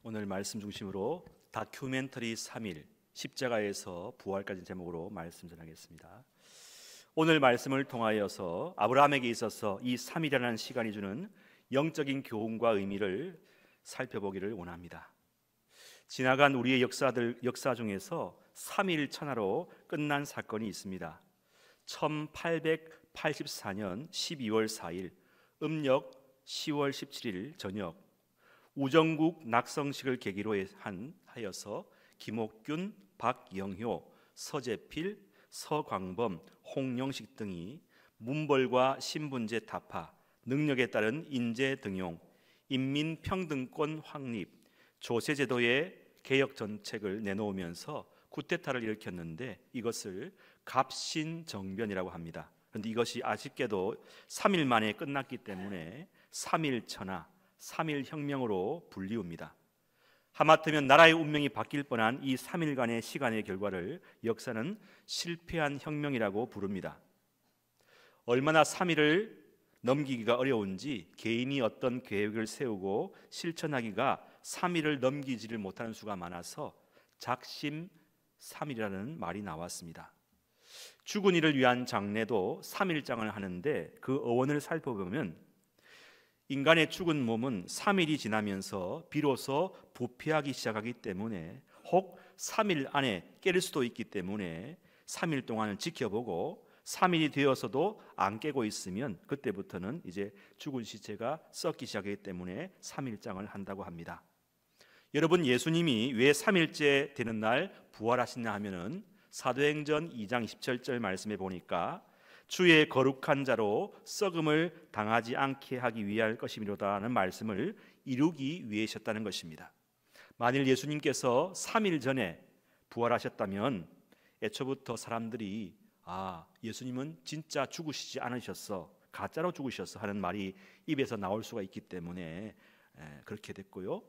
오늘 말씀 중심으로 다큐멘터리 3일 십자가에서 부활까지 제목으로 말씀 전하겠습니다. 오늘 말씀을 통하여서 아브라함에게 있어서 이 3일이라는 시간이 주는 영적인 교훈과 의미를 살펴보기를 원합니다. 지나간 우리의 역사 중에서 3일 천하로 끝난 사건이 있습니다. 1884년 12월 4일 음력 10월 17일 저녁 우정국 낙성식을 계기로 하여서 김옥균, 박영효, 서재필, 서광범, 홍영식 등이 문벌과 신분제 타파, 능력에 따른 인재 등용, 인민평등권 확립, 조세제도의 개혁 정책을 내놓으면서 쿠데타를 일으켰는데 이것을 갑신정변이라고 합니다. 그런데 이것이 아쉽게도 3일 만에 끝났기 때문에 3일천하, 3.1혁명으로 불리웁니다. 하마터면 나라의 운명이 바뀔 뻔한 이 3일간의 시간의 결과를 역사는 실패한 혁명이라고 부릅니다. 얼마나 3일을 넘기기가 어려운지 개인이 어떤 계획을 세우고 실천하기가 3일을 넘기지를 못하는 수가 많아서 작심 3일이라는 말이 나왔습니다. 죽은 이를 위한 장례도 3일장을 하는데 그 어원을 살펴보면 인간의 죽은 몸은 3일이 지나면서 비로소 부패하기 시작하기 때문에 혹 3일 안에 깰 수도 있기 때문에 3일 동안을 지켜보고 3일이 되어서도 안 깨고 있으면 그때부터는 이제 죽은 시체가 썩기 시작하기 때문에 3일장을 한다고 합니다. 여러분, 예수님이 왜 3일째 되는 날 부활하시냐 하면은 사도행전 2장 27절 말씀에 보니까 주의 거룩한 자로 썩음을 당하지 않게 하기 위할 것이미로다는 말씀을 이루기 위해셨다는 것입니다. 만일 예수님께서 3일 전에 부활하셨다면 애초부터 사람들이 예수님은 진짜 죽으시지 않으셨어, 가짜로 죽으셨어 하는 말이 입에서 나올 수가 있기 때문에 그렇게 됐고요.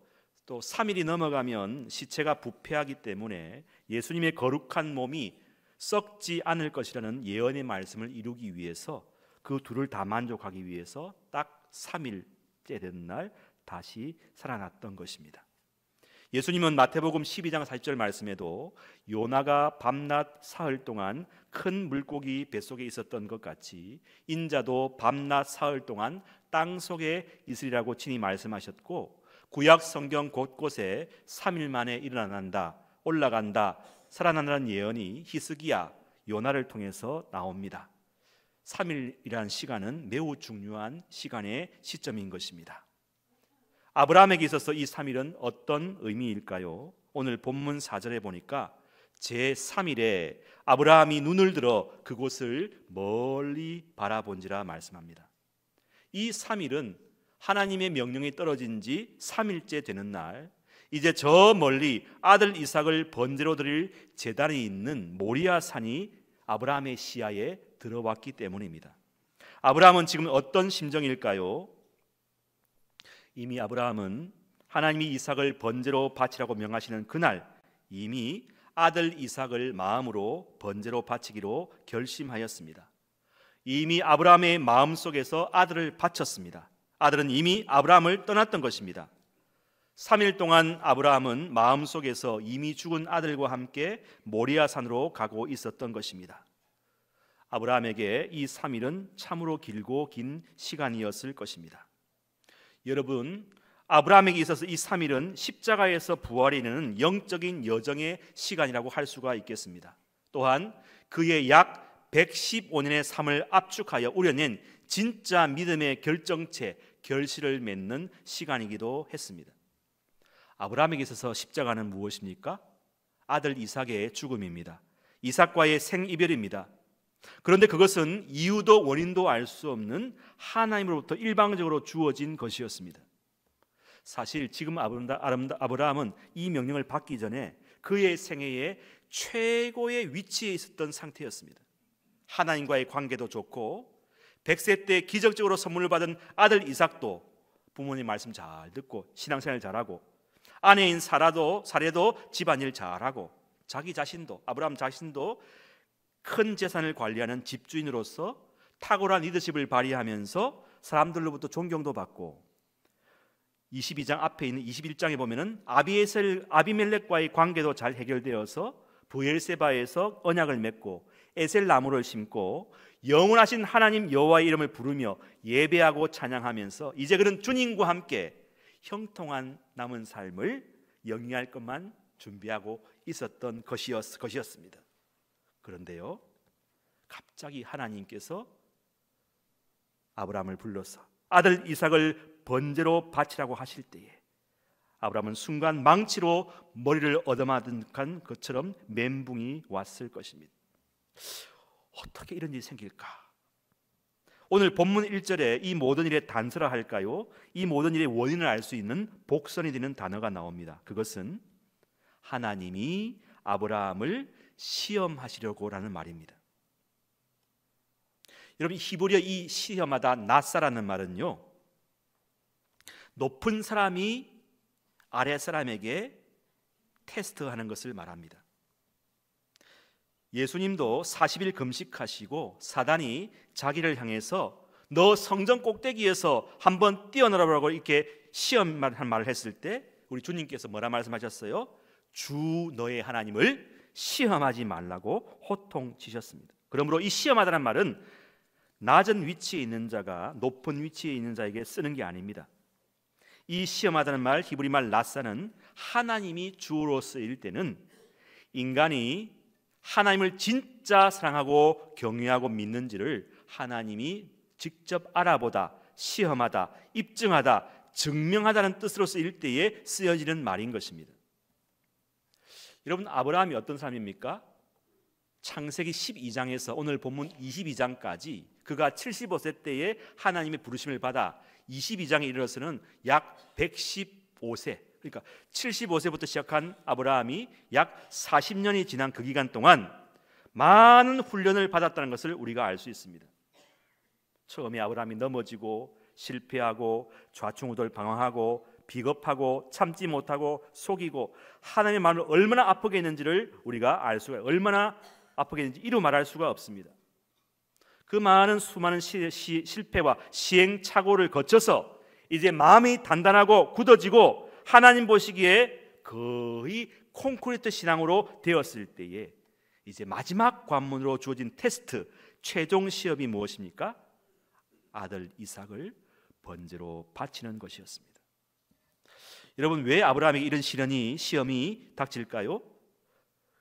또 3일이 넘어가면 시체가 부패하기 때문에 예수님의 거룩한 몸이 썩지 않을 것이라는 예언의 말씀을 이루기 위해서 그 둘을 다 만족하기 위해서 딱 3일째 된 날 다시 살아났던 것입니다. 예수님은 마태복음 12장 40절 말씀에도 요나가 밤낮 사흘 동안 큰 물고기 뱃속에 있었던 것 같이 인자도 밤낮 사흘 동안 땅 속에 있으리라고 친히 말씀하셨고 구약 성경 곳곳에 3일 만에 일어난다, 올라간다, 살아난다는 예언이 히스기야, 요나를 통해서 나옵니다. 3일이라는 시간은 매우 중요한 시간의 시점인 것입니다. 아브라함에게 있어서 이 3일은 어떤 의미일까요? 오늘 본문 4절에 보니까 제3일에 아브라함이 눈을 들어 그곳을 멀리 바라본지라 말씀합니다. 이 3일은 하나님의 명령이 떨어진 지 3일째 되는 날, 이제 저 멀리 아들 이삭을 번제로 드릴 제단이 있는 모리아 산이 아브라함의 시야에 들어왔기 때문입니다. 아브라함은 지금 어떤 심정일까요? 이미 아브라함은 하나님이 이삭을 번제로 바치라고 명하시는 그날 이미 아들 이삭을 마음으로 번제로 바치기로 결심하였습니다. 이미 아브라함의 마음속에서 아들을 바쳤습니다. 아들은 이미 아브라함을 떠났던 것입니다. 3일 동안 아브라함은 마음속에서 이미 죽은 아들과 함께 모리아산으로 가고 있었던 것입니다. 아브라함에게 이 3일은 참으로 길고 긴 시간이었을 것입니다. 여러분, 아브라함에게 있어서 이 3일은 십자가에서 부활이 이르는 영적인 여정의 시간이라고 할 수가 있겠습니다. 또한 그의 약 115년의 삶을 압축하여 우려낸 진짜 믿음의 결정체, 결실을 맺는 시간이기도 했습니다. 아브라함에게 있어서 십자가는 무엇입니까? 아들 이삭의 죽음입니다. 이삭과의 생이별입니다. 그런데 그것은 이유도 원인도 알 수 없는 하나님으로부터 일방적으로 주어진 것이었습니다. 사실 지금 아브라함은 이 명령을 받기 전에 그의 생애의 최고의 위치에 있었던 상태였습니다. 하나님과의 관계도 좋고 100세 때 기적적으로 선물을 받은 아들 이삭도 부모님 말씀 잘 듣고 신앙생활 잘하고 아내인 사례도 집안일 잘하고 자기 자신도 아브라함 자신도 큰 재산을 관리하는 집주인으로서 탁월한 리더십을 발휘하면서 사람들로부터 존경도 받고 22장 앞에 있는 21장에 보면은 아비멜렉과의 관계도 잘 해결되어서 브엘세바에서 언약을 맺고 에셀 나무를 심고 영원하신 하나님 여호와의 이름을 부르며 예배하고 찬양하면서 이제 그는 주님과 함께 형통한 남은 삶을 영위할 것만 준비하고 있었던 것이었습니다. 그런데요, 갑자기 하나님께서 아브라함을 불러서 아들 이삭을 번제로 바치라고 하실 때에 아브라함은 순간 망치로 머리를 얻어맞은 것처럼 멘붕이 왔을 것입니다. 어떻게 이런 일이 생길까? 오늘 본문 1절에 이 모든 일의 단서라 할까요? 이 모든 일의 원인을 알 수 있는 복선이 되는 단어가 나옵니다. 그것은 하나님이 아브라함을 시험하시려고라는 말입니다. 여러분, 히브리어 이 시험하다 나사라는 말은요, 높은 사람이 아래 사람에게 테스트하는 것을 말합니다. 예수님도 40일 금식하시고 사단이 자기를 향해서 너 성전 꼭대기에서 한번 뛰어내려라고 이렇게 시험한 말을 했을 때 우리 주님께서 뭐라 말씀하셨어요? 주 너의 하나님을 시험하지 말라고 호통치셨습니다. 그러므로 이 시험하다는 말은 낮은 위치에 있는 자가 높은 위치에 있는 자에게 쓰는 게 아닙니다. 이 시험하다는 말, 히브리 말 라사는 하나님이 주로 쓰일 때는 인간이 하나님을 진짜 사랑하고 경외하고 믿는지를 하나님이 직접 알아보다, 시험하다, 입증하다, 증명하다는 뜻으로 쓰일 때에 쓰여지는 말인 것입니다. 여러분, 아브라함이 어떤 사람입니까? 창세기 12장에서 오늘 본문 22장까지 그가 75세 때에 하나님의 부르심을 받아 22장에 이르러서는 약 115세, 그러니까 75세부터 시작한 아브라함이 약 40년이 지난 그 기간 동안 많은 훈련을 받았다는 것을 우리가 알 수 있습니다. 처음에 아브라함이 넘어지고 실패하고 좌충우돌 방황하고 비겁하고 참지 못하고 속이고 하나님의 마음을 얼마나 아프게 했는지를 우리가 알 수가, 얼마나 아프게 했는지 이루 말할 수가 없습니다. 그 많은 수많은 실패와 시행착오를 거쳐서 이제 마음이 단단하고 굳어지고 하나님 보시기에 거의 콘크리트 신앙으로 되었을 때에 이제 마지막 관문으로 주어진 테스트, 최종 시험이 무엇입니까? 아들 이삭을 번제로 바치는 것이었습니다. 여러분, 왜 아브라함에게 이런 시험이 닥칠까요?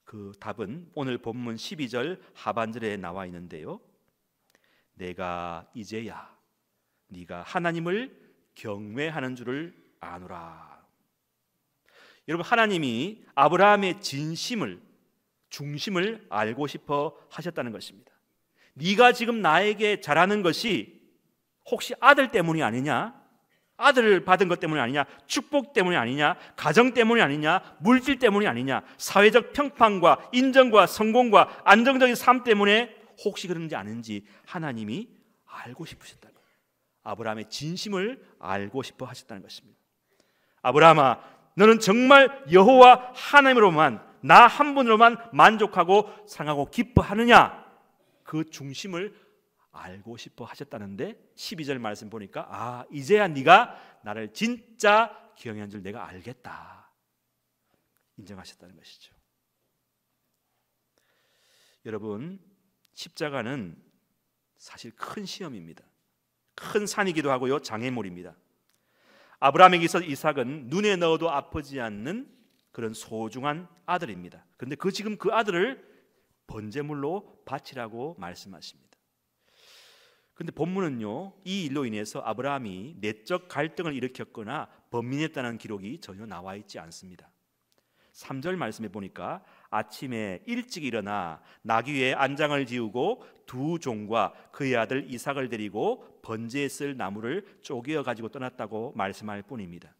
그 답은 오늘 본문 12절 하반절에 나와 있는데요, 내가 이제야 네가 하나님을 경외하는 줄을 아노라. 여러분, 하나님이 아브라함의 진심을, 중심을 알고 싶어 하셨다는 것입니다. 네가 지금 나에게 잘하는 것이 혹시 아들 때문이 아니냐? 아들을 받은 것 때문이 아니냐? 축복 때문이 아니냐? 가정 때문이 아니냐? 물질 때문이 아니냐? 사회적 평판과 인정과 성공과 안정적인 삶 때문에 혹시 그런지 아닌지 하나님이 알고 싶으셨다는 거예요. 아브라함의 진심을 알고 싶어 하셨다는 것입니다. 아브라함아, 너는 정말 여호와 하나님으로만, 나 한 분으로만 만족하고 사랑하고 기뻐하느냐? 그 중심을 알고 싶어 하셨다는데 12절 말씀 보니까 이제야 네가 나를 진짜 경외한 줄 내가 알겠다, 인정하셨다는 것이죠. 여러분, 십자가는 사실 큰 시험입니다. 큰 산이기도 하고요, 장애물입니다. 아브라함에게 있어서 이삭은 눈에 넣어도 아프지 않는 그런 소중한 아들입니다. 그런데 지금 그 아들을 번제물로 바치라고 말씀하십니다. 그런데 본문은요, 이 일로 인해서 아브라함이 내적 갈등을 일으켰거나 번민했다는 기록이 전혀 나와 있지 않습니다. 3절 말씀에 보니까 아침에 일찍 일어나 나귀 위에 안장을 지우고 두 종과 그의 아들 이삭을 데리고 번제에 쓸 나무를 쪼개어 가지고 떠났다고 말씀할 뿐입니다.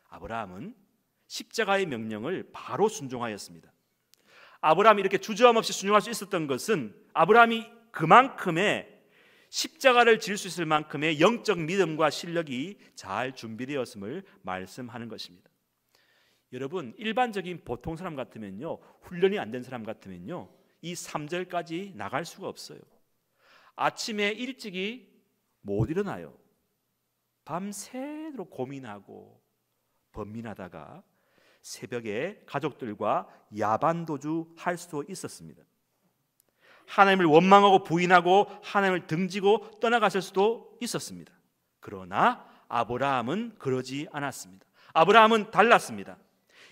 아브라함은 십자가의 명령을 바로 순종하였습니다. 아브라함이 이렇게 주저함 없이 순종할 수 있었던 것은 아브라함이 그만큼의 십자가를 질 수 있을 만큼의 영적 믿음과 실력이 잘 준비되었음을 말씀하는 것입니다. 여러분, 일반적인 보통 사람 같으면요, 훈련이 안 된 사람 같으면요, 이 3절까지 나갈 수가 없어요. 아침에 일찍이 못 일어나요. 밤새도록 고민하고 번민하다가 새벽에 가족들과 야반도주 할 수도 있었습니다. 하나님을 원망하고 부인하고 하나님을 등지고 떠나갔을 수도 있었습니다. 그러나 아브라함은 그러지 않았습니다. 아브라함은 달랐습니다.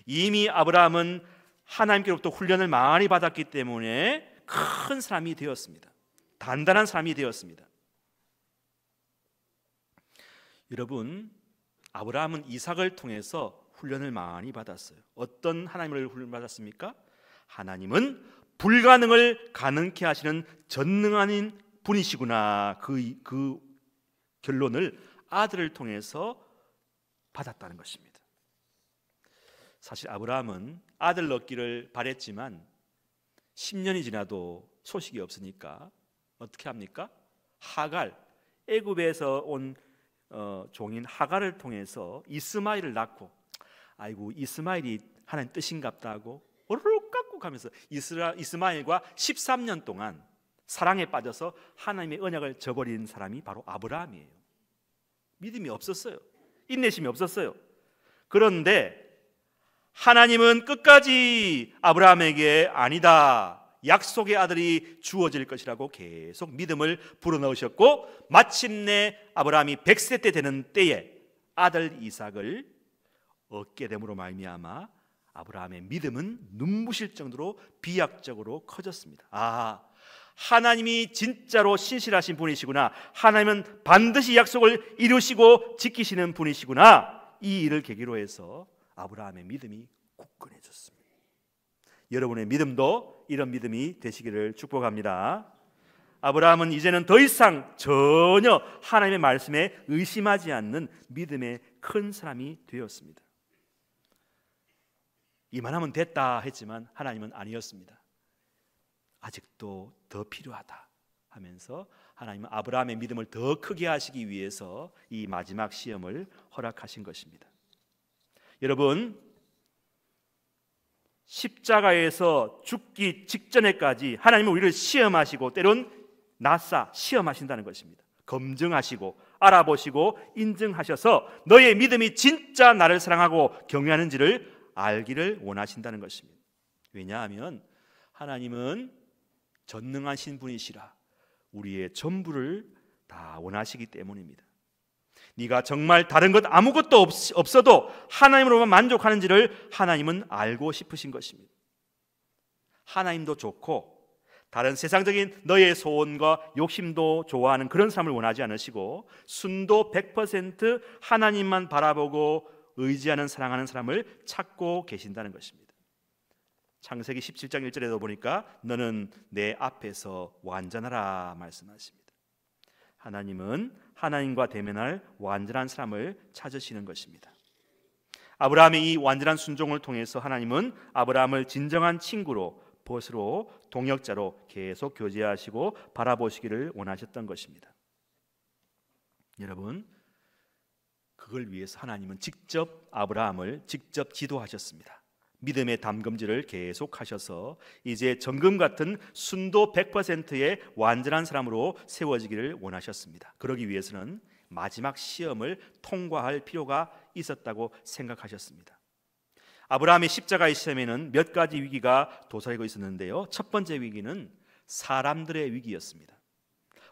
이미 아브라함은 하나님께로부터 훈련을 많이 받았기 때문에 큰 사람이 되었습니다. 단단한 사람이 되었습니다. 여러분, 아브라함은 이삭을 통해서 훈련을 많이 받았어요. 어떤 하나님을 훈련받았습니까? 하나님은 불가능을 가능케 하시는 전능한 분이시구나. 그 결론을 아들을 통해서 받았다는 것입니다. 사실 아브라함은 아들 얻기를 바랬지만 10년이 지나도 소식이 없으니까 어떻게 합니까? 하갈, 애굽에서 온 종인 하갈을 통해서 이스마엘을 낳고, 아이고 이스마엘이 하나님 뜻인갑다 하고 오르륵 깎고 가면서 이스마엘과 13년 동안 사랑에 빠져서 하나님의 언약을 저버린 사람이 바로 아브라함이에요. 믿음이 없었어요. 인내심이 없었어요. 그런데 하나님은 끝까지 아브라함에게 아니다, 약속의 아들이 주어질 것이라고 계속 믿음을 불어넣으셨고, 마침내 아브라함이 100세 때 되는 때에 아들 이삭을 얻게 됨으로 말미암아 아브라함의 믿음은 눈부실 정도로 비약적으로 커졌습니다. 아, 하나님이 진짜로 신실하신 분이시구나, 하나님은 반드시 약속을 이루시고 지키시는 분이시구나, 이 일을 계기로 해서 아브라함의 믿음이 굳건해졌습니다. 여러분의 믿음도 이런 믿음이 되시기를 축복합니다. 아브라함은 이제는 더 이상 전혀 하나님의 말씀에 의심하지 않는 믿음의 큰 사람이 되었습니다. 이만하면 됐다 했지만 하나님은 아니었습니다. 아직도 더 필요하다 하면서 하나님은 아브라함의 믿음을 더 크게 하시기 위해서 이 마지막 시험을 허락하신 것입니다. 여러분, 십자가에서 죽기 직전에까지 하나님은 우리를 시험하시고 때론 낯사 시험하신다는 것입니다. 검증하시고 알아보시고 인증하셔서 너의 믿음이 진짜 나를 사랑하고 경외하는지를 알기를 원하신다는 것입니다. 왜냐하면 하나님은 전능하신 분이시라 우리의 전부를 다 원하시기 때문입니다. 네가 정말 다른 것 아무것도 없어도 하나님으로만 만족하는지를 하나님은 알고 싶으신 것입니다. 하나님도 좋고 다른 세상적인 너의 소원과 욕심도 좋아하는 그런 삶을 원하지 않으시고 순도 100% 하나님만 바라보고 의지하는 사랑하는 사람을 찾고 계신다는 것입니다. 창세기 17장 1절에도 보니까 너는 내 앞에서 완전하라 말씀하십니다. 하나님은 하나님과 대면할 완전한 사람을 찾으시는 것입니다. 아브라함의 이 완전한 순종을 통해서 하나님은 아브라함을 진정한 친구로, 벗으로, 동역자로 계속 교제하시고 바라보시기를 원하셨던 것입니다. 여러분, 그걸 위해서 하나님은 직접 아브라함을 직접 지도하셨습니다. 믿음의 담금질을 계속 하셔서 이제 정금 같은 순도 100%의 완전한 사람으로 세워지기를 원하셨습니다. 그러기 위해서는 마지막 시험을 통과할 필요가 있었다고 생각하셨습니다. 아브라함의 십자가의 시험에는 몇 가지 위기가 도사리고 있었는데요, 첫 번째 위기는 사람들의 위기였습니다.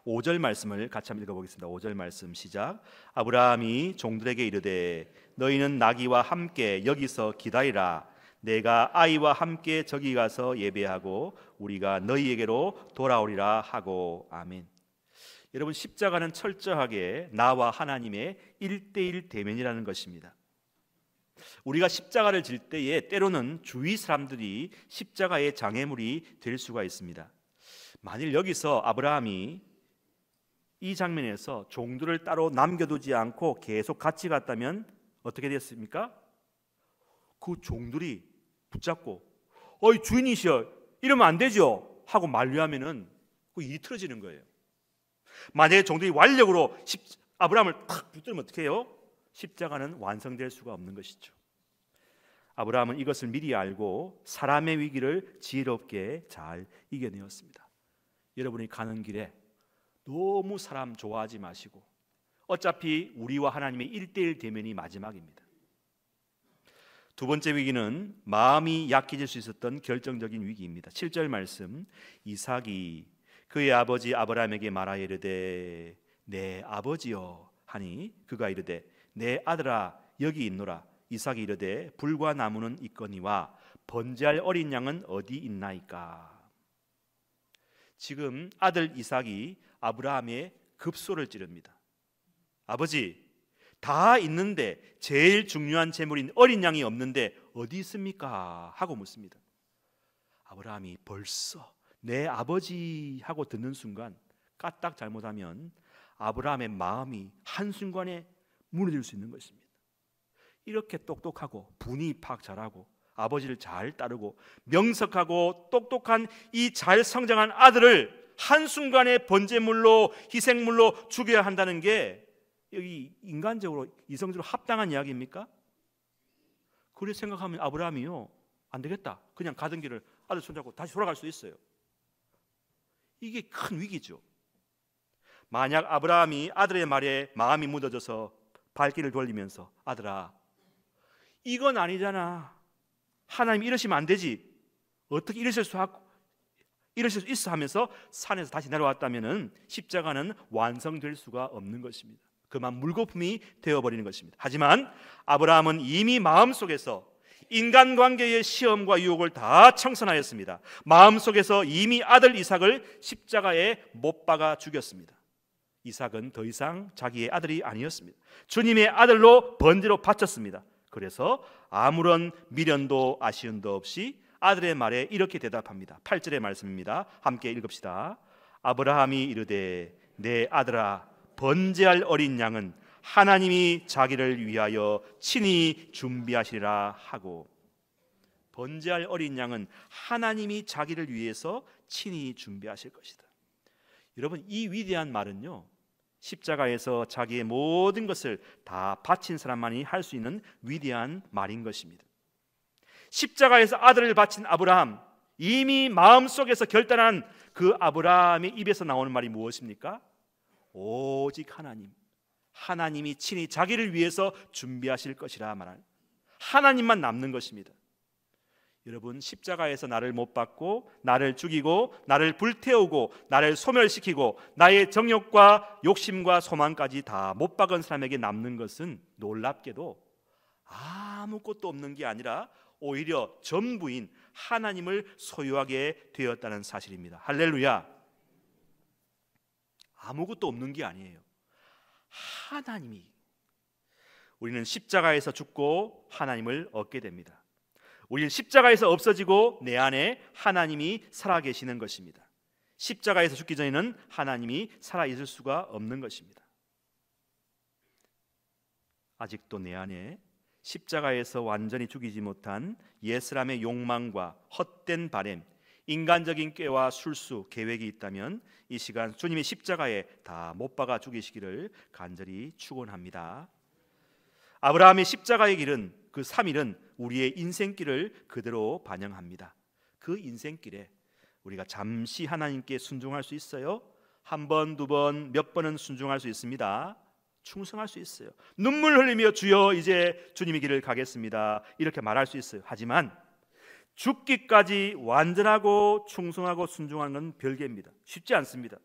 5절 말씀을 같이 한번 읽어보겠습니다. 5절 말씀 시작. 아브라함이 종들에게 이르되 너희는 나귀와 함께 여기서 기다리라. 내가 아이와 함께 저기 가서 예배하고 우리가 너희에게로 돌아오리라 하고. 아멘. 여러분, 십자가는 철저하게 나와 하나님의 1:1 대면이라는 것입니다. 우리가 십자가를 질 때에 때로는 주위 사람들이 십자가의 장애물이 될 수가 있습니다. 만일 여기서 아브라함이 이 장면에서 종들을 따로 남겨두지 않고 계속 같이 갔다면 어떻게 됐습니까? 그 종들이 붙잡고 어이 주인이시여 이러면 안 되죠 하고 만류하면은 그 일이 틀어지는 거예요. 만약에 종들이 완력으로 아브라함을 탁 붙들면 어떻게 해요? 십자가는 완성될 수가 없는 것이죠. 아브라함은 이것을 미리 알고 사람의 위기를 지혜롭게 잘 이겨내었습니다. 여러분이 가는 길에 너무 사람 좋아하지 마시고 어차피 우리와 하나님의 1대1 대면이 마지막입니다. 두 번째 위기는 마음이 약해질 수 있었던 결정적인 위기입니다. 7절 말씀, 이삭이 그의 아버지 아브라함에게 말하여 이르되 내 아버지여 하니 그가 이르되 내 아들아 여기 있노라. 이삭이 이르되 불과 나무는 있거니와 번제할 어린 양은 어디 있나이까. 지금 아들 이삭이 아브라함의 급소를 찌릅니다. 아버지, 다 있는데 제일 중요한 제물인 어린 양이 없는데 어디 있습니까? 하고 묻습니다. 아브라함이 벌써 내 아버지 하고 듣는 순간 까딱 잘못하면 아브라함의 마음이 한순간에 무너질 수 있는 것입니다. 이렇게 똑똑하고 분이 팍 자라고 아버지를 잘 따르고 명석하고 똑똑한 이 잘 성장한 아들을 한순간에 번제물로 희생물로 죽여야 한다는 게 여기 인간적으로 이성적으로 합당한 이야기입니까? 그래 생각하면 아브라함이요, 안 되겠다, 그냥 가던 길을 아들 손잡고 다시 돌아갈 수 있어요. 이게 큰 위기죠. 만약 아브라함이 아들의 말에 마음이 묻어져서 발길을 돌리면서 아들아 이건 아니잖아, 하나님 이러시면 안 되지, 어떻게 이러실 수 있어 하면서 산에서 다시 내려왔다면 십자가는 완성될 수가 없는 것입니다. 그만 물거품이 되어버리는 것입니다. 하지만 아브라함은 이미 마음속에서 인간관계의 시험과 유혹을 다 청산하였습니다. 마음속에서 이미 아들 이삭을 십자가에 못 박아 죽였습니다. 이삭은 더 이상 자기의 아들이 아니었습니다. 주님의 아들로 번제로 바쳤습니다. 그래서 아무런 미련도 아쉬움도 없이 아들의 말에 이렇게 대답합니다. 8절의 말씀입니다. 함께 읽읍시다. 아브라함이 이르되 내 아들아 번제할 어린 양은 하나님이 자기를 위하여 친히 준비하시리라 하고, 번제할 어린 양은 하나님이 자기를 위해서 친히 준비하실 것이다. 여러분, 이 위대한 말은요, 십자가에서 자기의 모든 것을 다 바친 사람만이 할 수 있는 위대한 말인 것입니다. 십자가에서 아들을 바친 아브라함, 이미 마음속에서 결단한 그 아브라함의 입에서 나오는 말이 무엇입니까? 오직 하나님이 친히 자기를 위해서 준비하실 것이라 말하는, 하나님만 남는 것입니다. 여러분, 십자가에서 나를 못 박고 나를 죽이고 나를 불태우고 나를 소멸시키고 나의 정욕과 욕심과 소망까지 다 못 박은 사람에게 남는 것은 놀랍게도 아무것도 없는 게 아니라 오히려 전부인 하나님을 소유하게 되었다는 사실입니다. 할렐루야. 아무것도 없는 게 아니에요. 하나님이, 우리는 십자가에서 죽고 하나님을 얻게 됩니다. 우리는 십자가에서 없어지고 내 안에 하나님이 살아계시는 것입니다. 십자가에서 죽기 전에는 하나님이 살아있을 수가 없는 것입니다. 아직도 내 안에 십자가에서 완전히 죽이지 못한 옛사람의 욕망과 헛된 바램, 인간적인 꾀와 술수, 계획이 있다면 이 시간 주님이 십자가에 다 못 박아 죽이시기를 간절히 축원합니다. 아브라함의 십자가의 길은, 그 3일은 우리의 인생길을 그대로 반영합니다. 그 인생길에 우리가 잠시 하나님께 순종할 수 있어요. 한 번, 두 번, 몇 번은 순종할 수 있습니다. 충성할 수 있어요. 눈물 흘리며 주여 이제 주님의 길을 가겠습니다, 이렇게 말할 수 있어요. 하지만 죽기까지 완전하고 충성하고 순종하는 건 별개입니다. 쉽지 않습니다.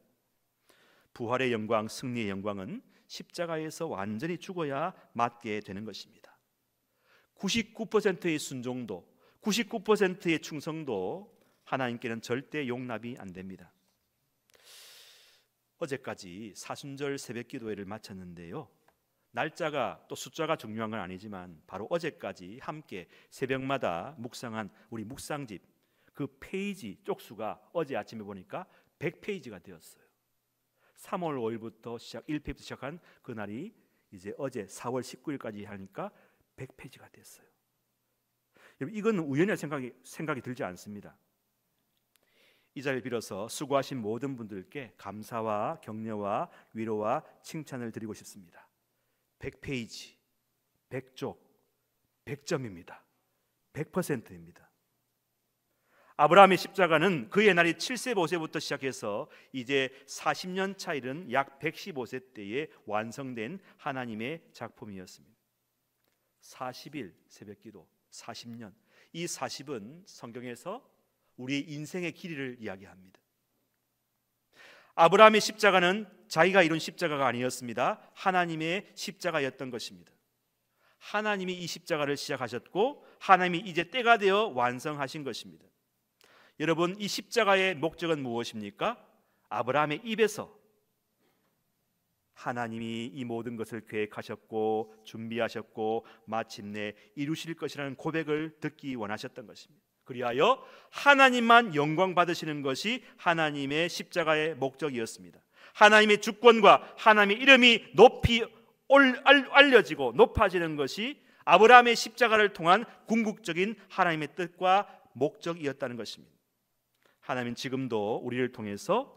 부활의 영광, 승리의 영광은 십자가에서 완전히 죽어야 맞게 되는 것입니다. 99%의 순종도, 99%의 충성도 하나님께는 절대 용납이 안 됩니다. 어제까지 사순절 새벽기도회를 마쳤는데요, 날짜가 또 숫자가 중요한 건 아니지만 바로 어제까지 함께 새벽마다 묵상한 우리 묵상집 그 페이지 쪽수가 어제 아침에 보니까 100페이지가 되었어요. 3월 5일부터 1페이지부터 시작한 그날이 이제 어제 4월 19일까지 하니까 100페이지가 됐어요. 여러분, 이건 우연히 생각이 들지 않습니다. 이 자리를 빌어서 수고하신 모든 분들께 감사와 격려와 위로와 칭찬을 드리고 싶습니다. 100페이지, 100쪽, 100점입니다. 100%입니다. 아브라함의 십자가는 그의 날이 75세부터 시작해서 이제 40년 차 이른 약 115세 때에 완성된 하나님의 작품이었습니다. 40일 새벽기도, 40년. 이 40은 성경에서 우리 인생의 길이를 이야기합니다. 아브라함의 십자가는 자기가 이룬 십자가가 아니었습니다. 하나님의 십자가였던 것입니다. 하나님이 이 십자가를 시작하셨고 하나님이 이제 때가 되어 완성하신 것입니다. 여러분, 이 십자가의 목적은 무엇입니까? 아브라함의 입에서 하나님이 이 모든 것을 계획하셨고 준비하셨고 마침내 이루실 것이라는 고백을 듣기 원하셨던 것입니다. 그리하여 하나님만 영광 받으시는 것이 하나님의 십자가의 목적이었습니다. 하나님의 주권과 하나님의 이름이 높이 알려지고 높아지는 것이 아브라함의 십자가를 통한 궁극적인 하나님의 뜻과 목적이었다는 것입니다. 하나님은 지금도 우리를 통해서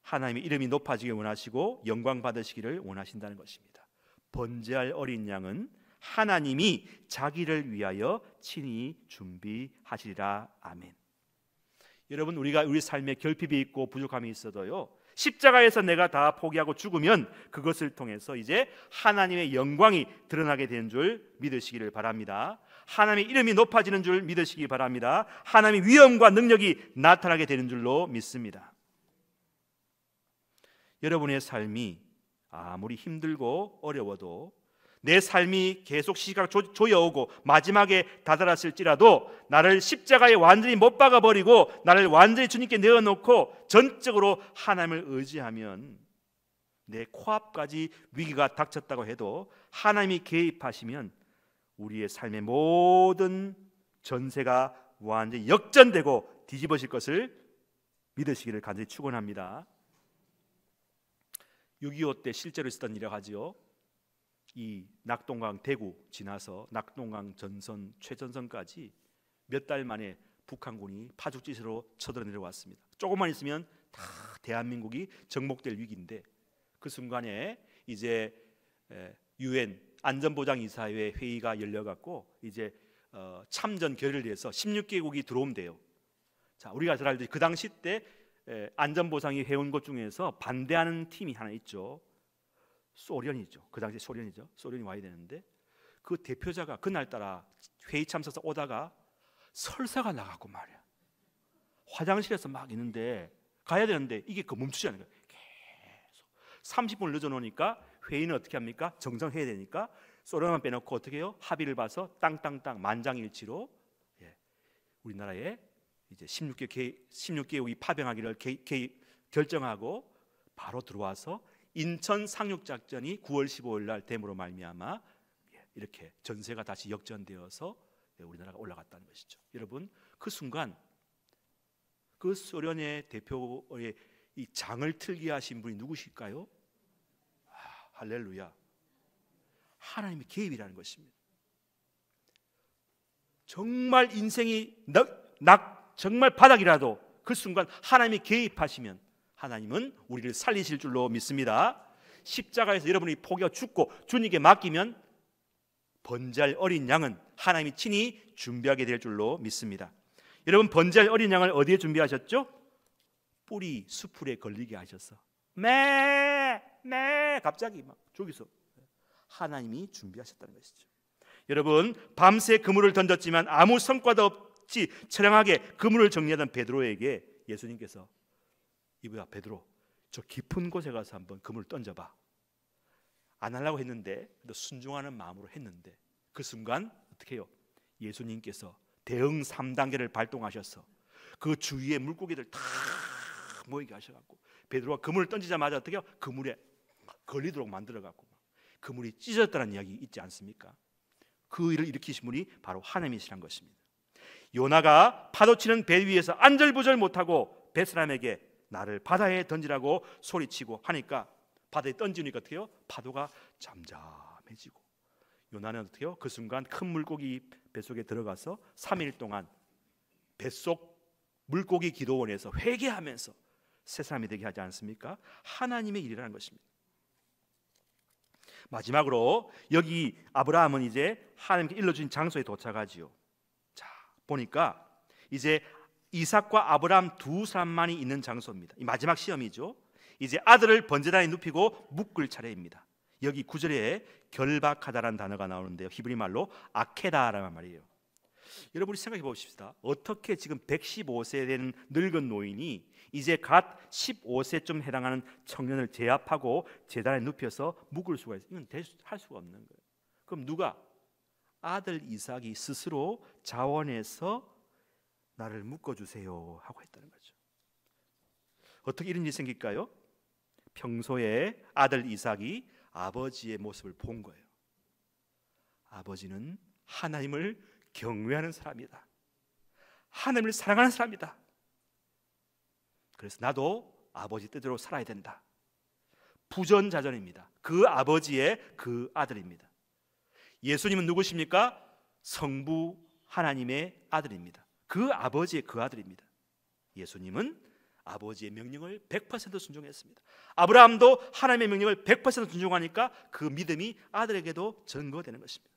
하나님의 이름이 높아지길 원하시고 영광 받으시기를 원하신다는 것입니다. 번제할 어린 양은 하나님이 자기를 위하여 친히 준비하시리라. 아멘. 여러분, 우리가 우리 삶에 결핍이 있고 부족함이 있어도요, 십자가에서 내가 다 포기하고 죽으면 그것을 통해서 이제 하나님의 영광이 드러나게 되는 줄 믿으시기를 바랍니다. 하나님의 이름이 높아지는 줄 믿으시기 바랍니다. 하나님의 위엄과 능력이 나타나게 되는 줄로 믿습니다. 여러분의 삶이 아무리 힘들고 어려워도 내 삶이 계속 시간 조여오고 마지막에 다다랐을지라도 나를 십자가에 완전히 못 박아버리고 나를 완전히 주님께 내어놓고 전적으로 하나님을 의지하면 내 코앞까지 위기가 닥쳤다고 해도 하나님이 개입하시면 우리의 삶의 모든 전세가 완전히 역전되고 뒤집어질 것을 믿으시기를 간절히 축원합니다. 6.25 때 실제로 있었던 일이라고 하지요. 이 낙동강 대구 지나서 낙동강 전선 최전선까지 몇 달 만에 북한군이 파죽지세로 쳐들어 내려왔습니다. 조금만 있으면 다 대한민국이 정복될 위기인데 그 순간에 이제 UN 안전보장이사회 회의가 열려갖고 이제 참전 결의를 해서 16개국이 들어오면 자, 우리가 잘 알듯이 그 당시 때 안전보상이 해온 것 중에서 반대하는 팀이 하나 있죠. 소련이죠. 그 당시 소련이죠. 소련이 와야 되는데 그 대표자가 그날따라 회의 참석서 오다가 설사가 나갔고 말이야. 화장실에서 막 있는데 가야 되는데 이게 멈추지 않는 거예요. 계속 30분을 늦어놓으니까 회의는 어떻게 합니까? 정정해야 되니까 소련만 빼놓고 어떻게 해요? 합의를 봐서 땅땅땅 만장일치로 우리나라에 이제 16개국이 파병하기를 결정하고 바로 들어와서 인천 상륙작전이 9월 15일 날 됨으로 말미암아 이렇게 전세가 다시 역전되어서 우리나라가 올라갔다는 것이죠. 여러분, 그 순간 그 소련의 대표의 이 장을 틀게 하신 분이 누구실까요? 할렐루야. 하나님의 개입이라는 것입니다. 정말 인생이 정말 바닥이라도 그 순간 하나님이 개입하시면 하나님은 우리를 살리실 줄로 믿습니다. 십자가에서 여러분이 포기하고 죽고 주님께 맡기면 번제할 어린 양은 하나님이 친히 준비하게 될 줄로 믿습니다. 여러분, 번제할 어린 양을 어디에 준비하셨죠? 뿌리 수풀에 걸리게 하셔서 매 갑자기 막 저기서 하나님이 준비하셨다는 것이죠. 여러분, 밤새 그물을 던졌지만 아무 성과도 없이 처량하게 그물을 정리하던 베드로에게 예수님께서 이보야 베드로, 저 깊은 곳에 가서 한번 그물을 던져봐. 안 하려고 했는데 순종하는 마음으로 했는데 그 순간 어떻게 해요? 예수님께서 대응 3단계를 발동하셔서 그 주위에 물고기들 다 모이게 하셔갖고 베드로가 그물을 던지자마자 어떻게 해요? 그물에 걸리도록 만들어갖고 그물이 찢어졌다는 이야기 있지 않습니까? 그 일을 일으키신 분이 바로 하나님이시란 것입니다. 요나가 파도치는 배 위에서 안절부절 못하고 뱃사람에게 나를 바다에 던지라고 소리치고 하니까 바다에 던지니까 어떻게 해요? 파도가 잠잠해지고 요나는 어떻게 해요? 그 순간 큰 물고기 뱃속에 들어가서 3일 동안 뱃속 물고기 기도원에서 회개하면서 새 사람이 되게 하지 않습니까? 하나님의 일이라는 것입니다. 마지막으로 여기 아브라함은 이제 하나님께 일러주신 장소에 도착하지요. 자, 보니까 이제 이삭과 아브라함 두 사람만이 있는 장소입니다. 이 마지막 시험이죠. 이제 아들을 번제단에 눕히고 묶을 차례입니다. 여기 9절에 결박하다라는 단어가 나오는데요, 히브리 말로 아케다라는 말이에요. 여러분이 생각해 보십시다. 어떻게 지금 115세 된 늙은 노인이 이제 갓 15세쯤 해당하는 청년을 제압하고 제단에 눕혀서 묶을 수가 있어요? 이건 할 수가 없는 거예요. 그럼 누가? 아들 이삭이 스스로 자원해서 나를 묶어주세요 하고 했다는 거죠. 어떻게 이런 일이 생길까요? 평소에 아들 이삭이 아버지의 모습을 본 거예요. 아버지는 하나님을 경외하는 사람이다. 하나님을 사랑하는 사람이다. 그래서 나도 아버지 뜻대로 살아야 된다. 부전자전입니다. 그 아버지의 그 아들입니다. 예수님은 누구십니까? 성부 하나님의 아들입니다. 그 아버지의 그 아들입니다. 예수님은 아버지의 명령을 100% 순종했습니다. 아브라함도 하나님의 명령을 100% 순종하니까 그 믿음이 아들에게도 전거되는 것입니다.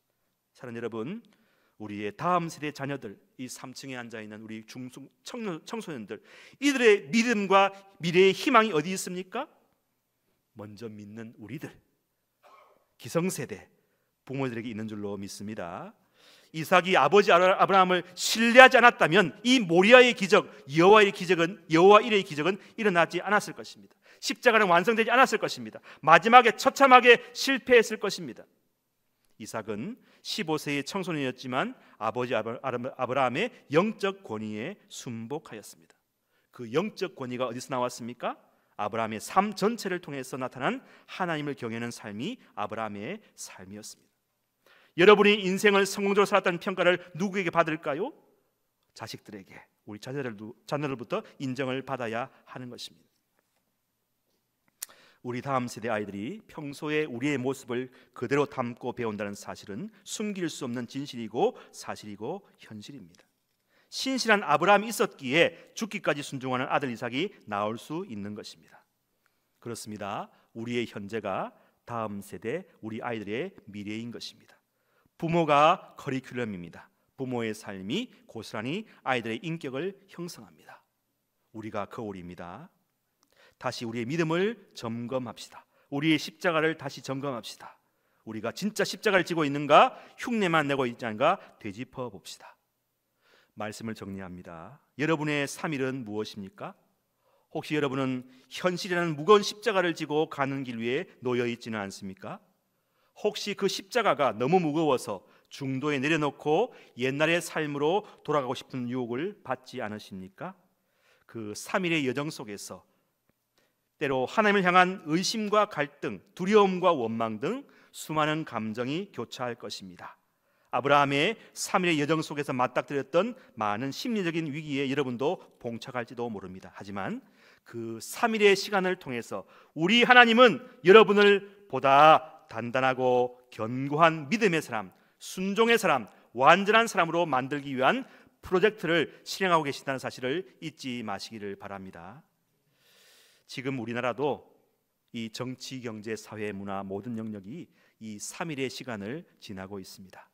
사랑하는 여러분, 우리의 다음 세대 자녀들, 이 3층에 앉아있는 우리 청소년들, 이들의 믿음과 미래의 희망이 어디 있습니까? 먼저 믿는 우리들, 기성세대 부모들에게 있는 줄로 믿습니다. 이삭이 아버지 아브라함을 신뢰하지 않았다면 이 모리아의 기적, 여호와 일의 기적은 일어나지 않았을 것입니다. 십자가는 완성되지 않았을 것입니다. 마지막에 처참하게 실패했을 것입니다. 이삭은 15세의 청소년이었지만 아버지 아브라함의 영적 권위에 순복하였습니다. 그 영적 권위가 어디서 나왔습니까? 아브라함의 삶 전체를 통해서 나타난 하나님을 경외하는 삶이 아브라함의 삶이었습니다. 여러분이 인생을 성공적으로 살았다는 평가를 누구에게 받을까요? 자식들에게, 우리 자녀들부터 인정을 받아야 하는 것입니다. 우리 다음 세대 아이들이 평소에 우리의 모습을 그대로 담고 배운다는 사실은 숨길 수 없는 진실이고 사실이고 현실입니다. 신실한 아브라함이 있었기에 죽기까지 순종하는 아들 이삭이 나올 수 있는 것입니다. 그렇습니다. 우리의 현재가 다음 세대 우리 아이들의 미래인 것입니다. 부모가 커리큘럼입니다. 부모의 삶이 고스란히 아이들의 인격을 형성합니다. 우리가 거울입니다. 다시 우리의 믿음을 점검합시다. 우리의 십자가를 다시 점검합시다. 우리가 진짜 십자가를 지고 있는가, 흉내만 내고 있지 않은가 되짚어 봅시다. 말씀을 정리합니다. 여러분의 3일은 무엇입니까? 혹시 여러분은 현실이라는 무거운 십자가를 지고 가는 길 위에 놓여 있지는 않습니까? 혹시 그 십자가가 너무 무거워서 중도에 내려놓고 옛날의 삶으로 돌아가고 싶은 유혹을 받지 않으십니까? 그 3일의 여정 속에서 때로 하나님을 향한 의심과 갈등, 두려움과 원망 등 수많은 감정이 교차할 것입니다. 아브라함의 3일의 여정 속에서 맞닥뜨렸던 많은 심리적인 위기에 여러분도 봉착할지도 모릅니다. 하지만 그 3일의 시간을 통해서 우리 하나님은 여러분을 보다 단단하고 견고한 믿음의 사람, 순종의 사람, 완전한 사람으로 만들기 위한 프로젝트를 실행하고 계신다는 사실을 잊지 마시기를 바랍니다. 지금 우리나라도 이 정치, 경제, 사회, 문화 모든 영역이 이 3일의 시간을 지나고 있습니다.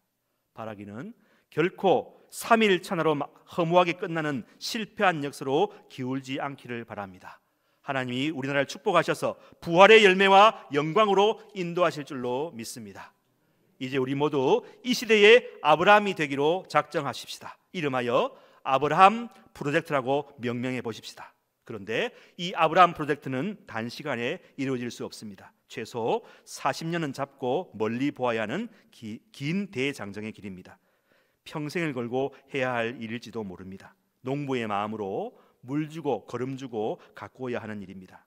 바라기는 결코 3일 천하로 허무하게 끝나는 실패한 역사로 기울지 않기를 바랍니다. 하나님이 우리나라를 축복하셔서 부활의 열매와 영광으로 인도하실 줄로 믿습니다. 이제 우리 모두 이 시대의 아브라함이 되기로 작정하십시다. 이름하여 아브라함 프로젝트라고 명명해 보십시다. 그런데 이 아브라함 프로젝트는 단시간에 이루어질 수 없습니다. 최소 40년은 잡고 멀리 보아야 하는 긴 대장정의 길입니다. 평생을 걸고 해야 할 일일지도 모릅니다. 농부의 마음으로 물 주고 걸음 주고 가꾸어야 하는 일입니다.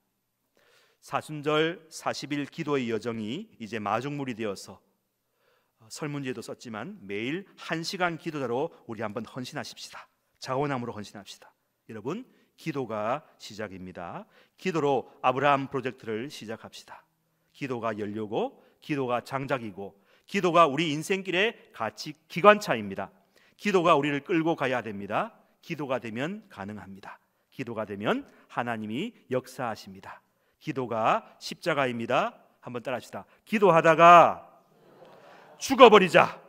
사순절 40일 기도의 여정이 이제 마중물이 되어서 설문지에도 썼지만 매일 1시간 기도자로 우리 한번 헌신하십시다. 자원함으로 헌신합시다. 여러분, 기도가 시작입니다. 기도로 아브라함 프로젝트를 시작합시다. 기도가 연료고 기도가 장작이고 기도가 우리 인생길의 가치 기관차입니다. 기도가 우리를 끌고 가야 됩니다. 기도가 되면 가능합니다. 기도가 되면 하나님이 역사하십니다. 기도가 십자가입니다. 한번 따라합시다. 기도하다가 죽어버리자.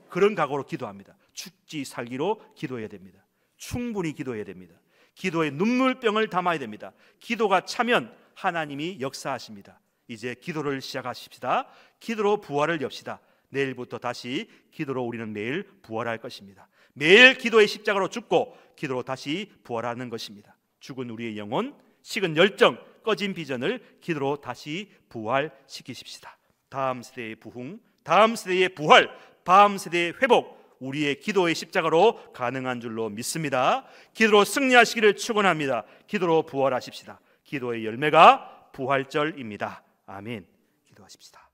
그런 각오로 기도합니다. 죽지 살기로 기도해야 됩니다. 충분히 기도해야 됩니다. 기도에 눈물병을 담아야 됩니다. 기도가 차면 하나님이 역사하십니다. 이제 기도를 시작하십시다. 기도로 부활을 엽시다. 내일부터 다시 기도로 우리는 매일 부활할 것입니다. 매일 기도의 십자가로 죽고 기도로 다시 부활하는 것입니다. 죽은 우리의 영혼, 식은 열정, 꺼진 비전을 기도로 다시 부활시키십시다. 다음 세대의 부흥, 다음 세대의 부활, 다음 세대의 회복, 우리의 기도의 십자가로 가능한 줄로 믿습니다. 기도로 승리하시기를 축원합니다. 기도로 부활하십시다. 기도의 열매가 부활절입니다. 아멘. 기도하십시다.